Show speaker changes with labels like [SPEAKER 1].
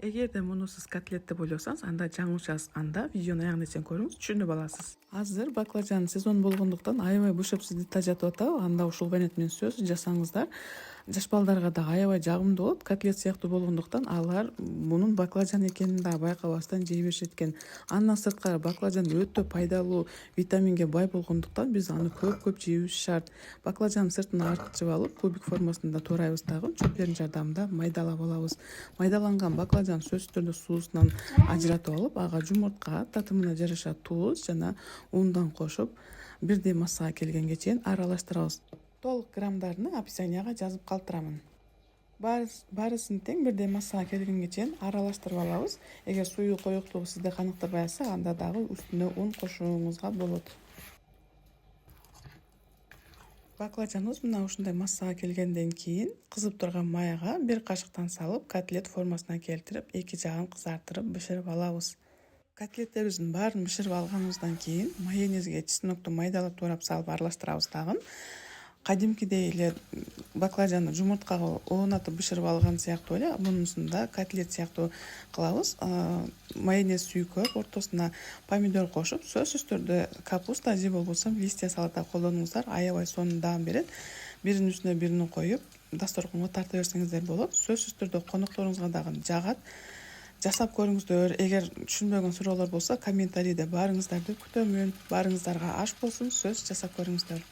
[SPEAKER 1] Эгерде муну сиз котлет деп ойлосоңуз, анда жаңылышасыз. Анда видеону аягына чейин көрүңүз, түшүнүп аласыз. Азыр баклажан сезон болгондуктан аябай бышып сизди тажатып атабы? Анда ушул вариант менен сөз жасаңыздар. Жаш балдарга да аябай жагымдуу болот. Котлет сыяктуу болгондуктан алар мунун баклажан экенин да байкабастан жей беришет экен. Андан сырткары баклажан өтө пайдалуу, витаминге бай болгондуктан биз аны көп жеюбүз шарт. Баклажандын сыртын артчып алып, кубик формасында туурайбыз дагы чөптердин жардамында майдалап алабыз. Майдаланган баклажан сөзсүз түрдө суусунан ажыратып алып, ага жумуртка, татымына жараша туз жана ундан кошуп, бирдей массага келгенге чейин аралаштырабыз. Толук граммдарын описанияга жазып калтырамын. Баарысын тең бирдей массага келгенге чейин аралаштырып алабыз. Эгер суу коюктугу сизди каныктырбай атса, анда дагы үстүнө ун кошууңузга болот. Баклажаныбыз мына ушундай массага келгенден кийин кызып турган майга бир кашыктан салып, котлет формасына келтирип, эки жагын кызартырып бышырып алабыз. Котлеттерибиздин баарын бышырып алганыбыздан кийин майонезге чеснокту майдалап туурап салып аралаштырабыз дагы. Кадимкидей эле баклажанды жумурткага оонатып бышырып алган сыяктуу эле мунусунда котлет сыяктуу кылабыз. Майонез сүйкөп, ортосуна помидор кошуп, сөзсүз түрдө капуста же болбосо листья салата колдонуңуздар, аябай сонун даам берет. Биринин үстүнө бирин коюп, дасторконго тарта берсеңиздер болот. Сөзсүз түрдө конокторуңузга дагы жагат. Жасап көрүңүздөр. Эгер түшүнбөгөн суроолор болсо комментарийде баарыңыздарды күтөмүн. Баарыңыздарга аш болсун, сөз жасап көрүңүздөр.